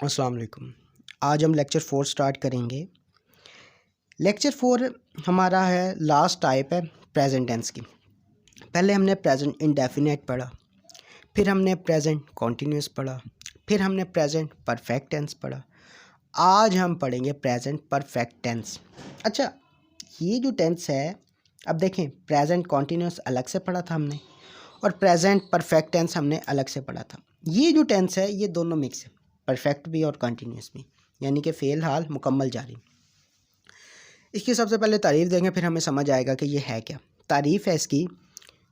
अस्सलाम वालेकुम। आज हम लेक्चर 4 स्टार्ट करेंगे। लेक्चर 4 हमारा है लास्ट टाइप है प्रेजेंट टेंस की। पहले हमने प्रेजेंट इंडेफिनिट पढ़ा, फिर हमने प्रेजेंट कॉन्टिन्यूस पढ़ा, फिर हमने प्रेजेंट परफेक्ट टेंस पढ़ा। आज हम पढ़ेंगे प्रेजेंट परफेक्ट टेंस। अच्छा, ये जो टेंस है, अब देखें, प्रेजेंट कॉन्टिन्यूस अलग से पढ़ा था हमने और प्रेजेंट परफेक्ट टेंस हमने अलग से पढ़ा था। ये जो टेंस है ये दोनों मिक्स है, परफेक्ट भी और कंटिन्यूस भी, यानी कि फ़ेल हाल मुकम्मल जारी। इसकी सबसे पहले तारीफ़ देंगे, फिर हमें समझ आएगा कि ये है क्या। तारीफ़ है इसकी,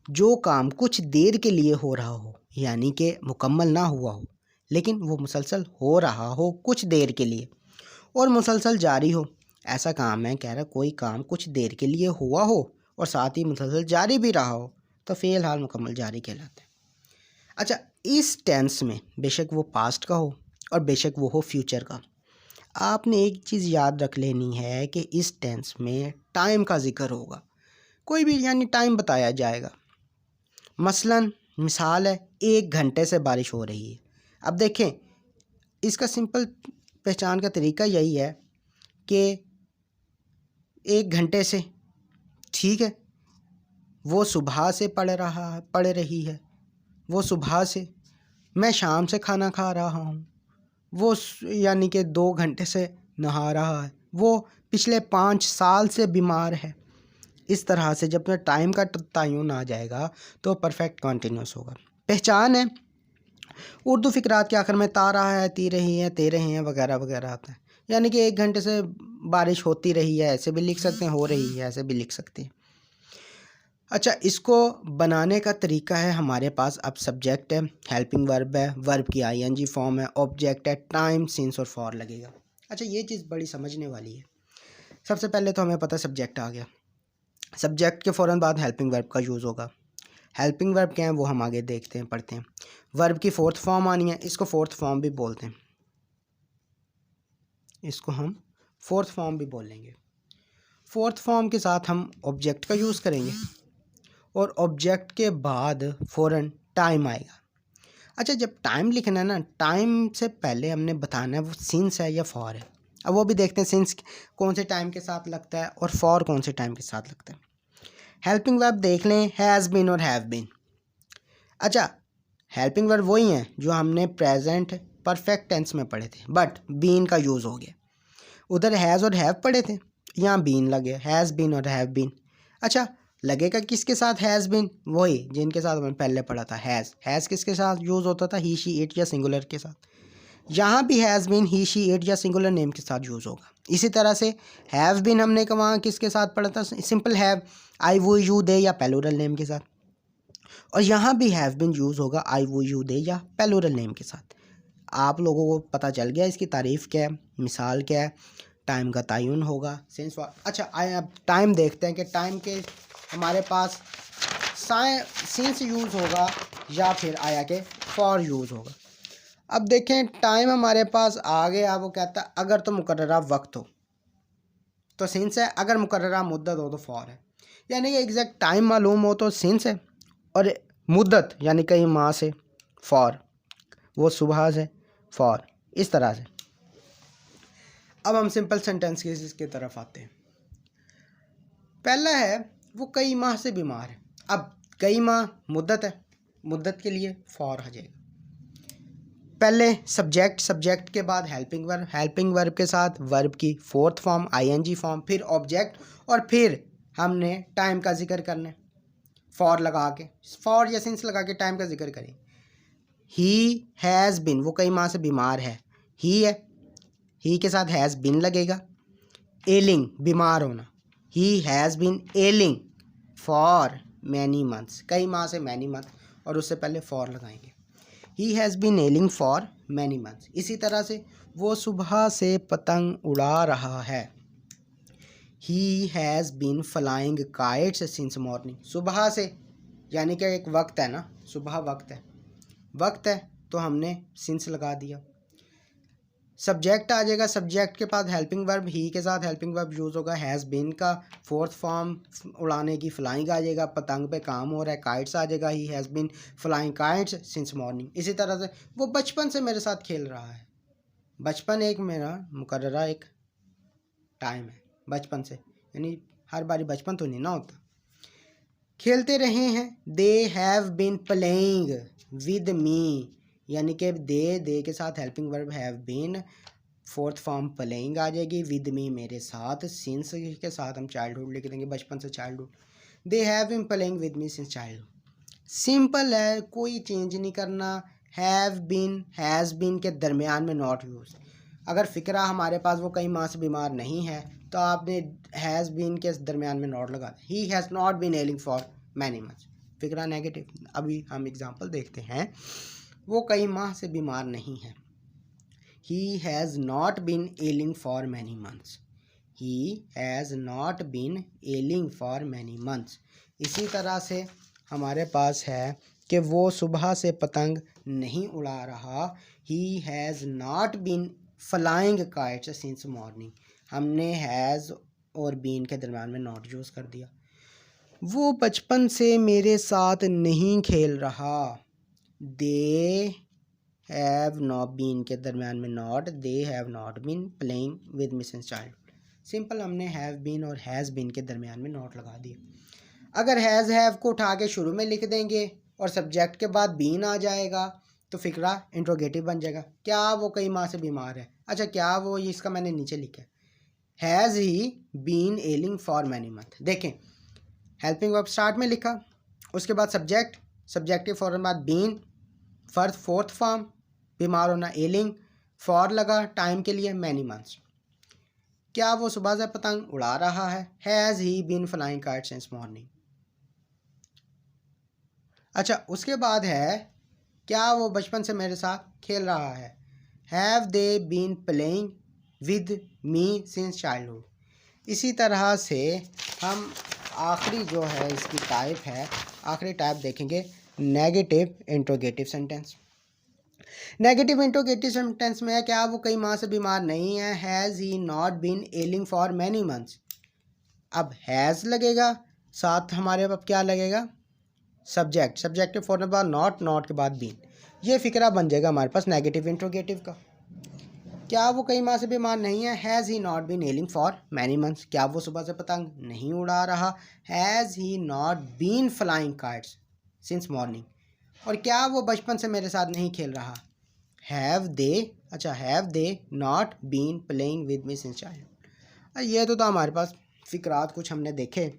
जो काम कुछ देर के लिए हो रहा हो, यानी कि मुकम्मल ना हुआ हो लेकिन वो मुसलसल हो रहा हो कुछ देर के लिए और मुसलसल जारी हो, ऐसा काम है। कह रहा कोई काम कुछ देर के लिए हुआ हो और साथ ही मुसलसल जारी भी रहा हो तो फ़ेल हाल मुकम्मल जारी कहलाता है। अच्छा, इस टेंस में बेशक वो पास्ट का हो और बेशक वो हो फ्यूचर का, आपने एक चीज़ याद रख लेनी है कि इस टेंस में टाइम का जिक्र होगा। कोई भी यानी टाइम बताया जाएगा। मसलन मिसाल है, 1 घंटे से बारिश हो रही है। अब देखें, इसका सिंपल पहचान का तरीका यही है कि 1 घंटे से, ठीक है, वो सुबह से पढ़ रही है, वो सुबह से, मैं शाम से खाना खा रहा हूँ, वो यानी कि 2 घंटे से नहा रहा है, वो पिछले 5 साल से बीमार है। इस तरह से जब तक टाइम का तयन आ जाएगा तो परफेक्ट कंटिन्यूस होगा। पहचान है, उर्दू फ़िक़रात के आखिर में ता रहा है, ती रही है, ते रहे हैं वगैरह वगैरह आता है, यानी कि 1 घंटे से बारिश होती रही है, ऐसे भी लिख सकते हैं, हो रही है ऐसे भी लिख सकते हैं। अच्छा, इसको बनाने का तरीका है हमारे पास। अब सब्जेक्ट है, हेल्पिंग वर्ब है, वर्ब की आईएनजी फॉर्म है, ऑब्जेक्ट है, टाइम, सिंस और फॉर लगेगा। अच्छा, ये चीज़ बड़ी समझने वाली है। सबसे पहले तो हमें पता है सब्जेक्ट आ गया। सब्जेक्ट के फ़ौरन बाद हेल्पिंग वर्ब का यूज़ होगा। हेल्पिंग वर्ब क्या है वो हम आगे देखते हैं, पढ़ते हैं। वर्ब की फोर्थ फॉर्म आनी है, इसको फोर्थ फॉर्म भी बोलते हैं, इसको हम फोर्थ फॉर्म भी बोल लेंगे। फोर्थ फॉर्म के साथ हम ऑब्जेक्ट का यूज़ करेंगे और ऑब्जेक्ट के बाद फ़ौरन टाइम आएगा। अच्छा, जब टाइम लिखना है ना, टाइम से पहले हमने बताना है वो सिंस है या फॉर है। अब वो भी देखते हैं सिंस कौन से टाइम के साथ लगता है और फॉर कौन से टाइम के साथ लगता है। हेल्पिंग वर्ब देख लें, हैज़ बीन और हैव बीन। अच्छा, हेल्पिंग वर्ब वही हैं जो हमने प्रेजेंट परफेक्ट टेंस में पढ़े थे, बट बीन का यूज़ हो गया। उधर हैज़ और हैव पढ़े थे, यहाँ बीन लगे, हैज़ बीन और हैव बीन। अच्छा, लगेगा किसके साथ हैज़ बीन? वही जिनके साथ हमने पहले पढ़ा था, हैज़ किसके साथ यूज़ होता था? ही, शी, इट या सिंगुलर के साथ। यहाँ भी has been he, she, it या सिंगुलर नेम के साथ यूज़ होगा। इसी तरह से हैव बीन हमने वहाँ किसके साथ पढ़ा था? सिंपल हैव, आई, वो, यू, दे या प्लूरल नेम के साथ। और यहाँ भी हैव बीन यूज़ होगा आई, वो, यू, दे या प्लूरल नेम के साथ। आप लोगों को पता चल गया इसकी तारीफ़ क्या है, मिसाल क्या है, टाइम का तयन होगा, सेंस। अच्छा, आए अब टाइम देखते हैं कि टाइम के हमारे पास सिंस यूज़ होगा या फिर आया के फॉर यूज़ होगा। अब देखें, टाइम हमारे पास आ गया, वो कहता है अगर तो मुकर्ररा वक्त हो तो सिंस है, अगर मुकर्ररा मुद्दत हो तो फॉर है। यानी कि एग्जैक्ट टाइम मालूम हो तो सिंस है और मुद्दत यानी कई माह से फॉर, वो सुबह से फॉर, इस तरह से। अब हम सिंपल सेंटेंस की तरफ आते हैं। पहला है, वो कई माह से बीमार है। अब कई माह मुद्दत है, मुद्दत के लिए फॉर आ जाएगा। पहले सब्जेक्ट, सब्जेक्ट के बाद हेल्पिंग वर्ब, हेल्पिंग वर्ब के साथ वर्ब की फोर्थ फॉर्म आईएनजी फॉर्म, फिर ऑब्जेक्ट और फिर हमने टाइम का जिक्र करना है फॉर लगा के, फॉर या सिंस लगा के टाइम का जिक्र करें। ही हैज़ बिन, वो कई माह से बीमार है, ही है, ही के साथ हैज़ बिन लगेगा। एलिंग, बीमार होना, he has been ailing for many months, कई माह से मैनी मंथ, और उससे पहले फॉर लगाएंगे। He has been ailing for many months. इसी तरह से वो सुबह से पतंग उड़ा रहा है, he has bin flying kites since morning. सुबह से यानी कि एक वक्त है ना, सुबह वक्त है, वक्त है तो हमने सिंस लगा दिया। सब्जेक्ट आ जाएगा, सब्जेक्ट के बाद हेल्पिंग वर्ब, ही के साथ हेल्पिंग वर्ब यूज़ होगा, हैज़ बीन का फोर्थ फॉर्म उड़ाने की फ्लाइंग आ जाएगा, पतंग पे काम हो रहा है, काइट्स आ जाएगा, he has been flying kites since morning. इसी तरह से वो बचपन से मेरे साथ खेल रहा है, बचपन एक मेरा मुकर्ररा एक टाइम है, बचपन से, यानी हर बारी बचपन तो नहीं ना होता। खेलते रहे हैं, they have been playing with me, यानी कि दे के साथ helping verb have been, fourth form playing आ जाएगी, विद मी मेरे साथ, सिंस के साथ हम चाइल्डहुड लिख देंगे, बचपन से childhood. They have been playing with me since childhood. Simple है, कोई चेंज नहीं करना। हैव बीन हैज़ बीन के दरमियान में नॉट यूज। अगर फ़िक्रा हमारे पास वो कई माह से बीमार नहीं है तो आपने हैज़ बीन के दरमियान में नॉट लगा दिया। He has not been ailing for many months, फ़िक्रा नेगेटिव। अभी हम एग्जांपल देखते हैं, वो कई माह से बीमार नहीं है। He has not been ailing for many months, he has not been ailing for many months. इसी तरह से हमारे पास है कि वो सुबह से पतंग नहीं उड़ा रहा। He has not been flying kites since morning. हमने हैज़ और बीन के दरम्यान में नॉट यूज़ कर दिया। वो बचपन से मेरे साथ नहीं खेल रहा। दे हैव नॉट बीन के दरम्यान में not, they have not been playing with me since childhood. Simple, हमने हैव बीन और हैज़ बीन के दरम्यान में नॉट लगा दिया। अगर हैज़ हैव को उठा के शुरू में लिख देंगे और सब्जेक्ट के बाद बीन आ जाएगा तो फ़िक्रा इंट्रोगेटिव बन जाएगा। क्या वो कई माह से बीमार है? अच्छा, क्या वो, इसका मैंने नीचे लिखा है, has he been ailing for many month. देखें, हेल्पिंग वर्ब स्टार्ट में लिखा, उसके बाद सब्जेक्ट, सब्जेक्ट के फ़ौरन बाद बीन, फर्स्ट फोर्थ फॉर्म, बीमार होना एलिंग, फॉर लगा टाइम के लिए, मैनी मंथ्स। क्या वो सुबह से पतंग उड़ा रहा है? Has he been flying kite since morning. अच्छा, उसके बाद है, क्या वो बचपन से मेरे साथ खेल रहा है? Have they been playing with me since childhood. इसी तरह से हम आखिरी जो है इसकी टाइप है, आखिरी टाइप देखेंगे, negative interrogative sentence. Negative interrogative sentence में है, क्या वो कई माह से बीमार नहीं है? Has he not been ailing for many months. अब हैज़ लगेगा, साथ हमारे अब क्या लगेगा? सब्जेक्ट, सब्जेक्ट के फौरन बाद नॉट, नॉट के बाद बीन। ये फिक्रा बन जाएगा हमारे पास नेगेटिव इंट्रोगेटिव का। क्या वो कई माह से बीमार नहीं है? Has he not been ailing for many months. क्या वो सुबह से पतंग नहीं उड़ा रहा? Has he not been flying kites since morning. और क्या वो बचपन से मेरे साथ नहीं खेल रहा? हैव दे, अच्छा, have they not been playing with me since childhood. ये तो था हमारे पास फिक्रात, कुछ हमने देखे।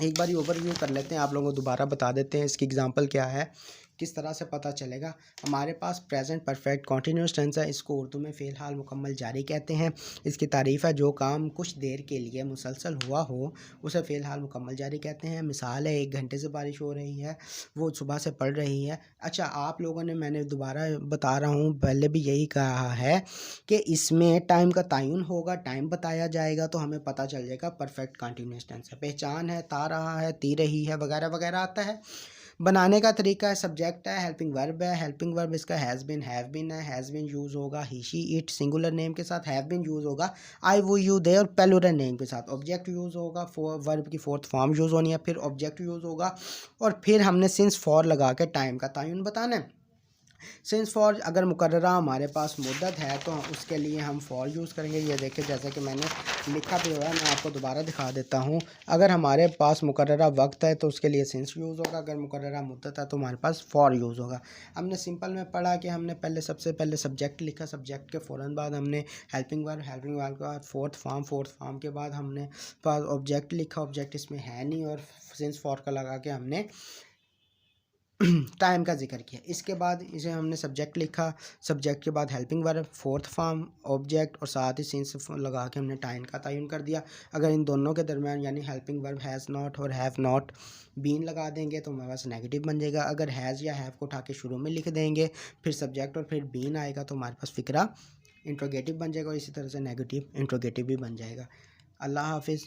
एक बार ओवरव्यू कर लेते हैं, आप लोगों को दोबारा बता देते हैं इसकी एग्जांपल क्या है, किस तरह से पता चलेगा। हमारे पास प्रेजेंट परफेक्ट कॉन्टीन्यूअस टेंस है, इसको उर्दू में फ़िलहाल मुकम्मल जारी कहते हैं। इसकी तारीफ़ है, जो काम कुछ देर के लिए मुसलसल हुआ हो उसे फ़िलहाल मुकम्मल जारी कहते हैं। मिसाल है, 1 घंटे से बारिश हो रही है, वो सुबह से पड़ रही है। अच्छा, आप लोगों ने, मैंने दोबारा बता रहा हूँ, पहले भी यही कहा है कि इसमें टाइम का तयन होगा, टाइम बताया जाएगा तो हमें पता चल जाएगा परफेक्ट कॉन्टीन्यूअस टेंस है। पहचान है, ता रहा है, ती रही है, वगैरह वगैरह आता है। बनाने का तरीका है, सब्जेक्ट है, हेल्पिंग वर्ब है, हेल्पिंग वर्ब इसका हैज़ बीन, हैव बीन है, हैज़ बीन यूज़ होगा ही शी इट सिंगुलर नेम के साथ, हैव बीन यूज़ होगा आई वो यू दे और प्लूरल नेम के साथ, ऑब्जेक्ट यूज़ होगा, वर्ब की फोर्थ फॉर्म यूज़ होनी है, फिर ऑब्जेक्ट यूज़ होगा, और फिर हमने सिंस फॉर लगा के टाइम का तयन बताना है। सिंस फॉर अगर मुकर्ररा हमारे पास मुद्दत है तो उसके लिए हम फॉर यूज़ करेंगे। ये देखिए, जैसे कि मैंने लिखा भी हुआ है, मैं आपको दोबारा दिखा देता हूँ। अगर हमारे पास मुकर्ररा वक्त है तो उसके लिए सिंस यूज़ होगा, अगर मुकर्ररा मुद्दत है तो हमारे पास फॉर यूज़ होगा। हमने सिंपल में पढ़ा कि हमने पहले, सबसे पहले सब्जेक्ट लिखा, सब्जेक्ट के फ़ौरन बाद हमने हेल्पिंग वर्ब, हेल्पिंग वर्ब के बाद फोर्थ फॉर्म के बाद हमने ऑब्जेक्ट लिखा, ऑब्जेक्ट इसमें है नहीं, और सिंस फॉर का लगा के हमने टाइम का जिक्र किया। इसके बाद इसे हमने सब्जेक्ट लिखा, सब्जेक्ट के बाद helping verb, fourth form, object, और साथ ही सिंस लगा के हमने टाइम का तयन कर दिया। अगर इन दोनों के दरमियान यानी हेल्पिंग वर्ब हैज़ नॉट और हैव नॉट बीन लगा देंगे तो हमारे पास नेगेटिव बन जाएगा। अगर हैज़ या हैव को उठा के शुरू में लिख देंगे, फिर सब्जेक्ट और फिर बीन आएगा तो हमारे पास फिक्रा इंट्रोगेटिव बन जाएगा, और इसी तरह से नेगेटिव इंट्रोगेटिव भी बन जाएगा। अल्लाह हाफिज़।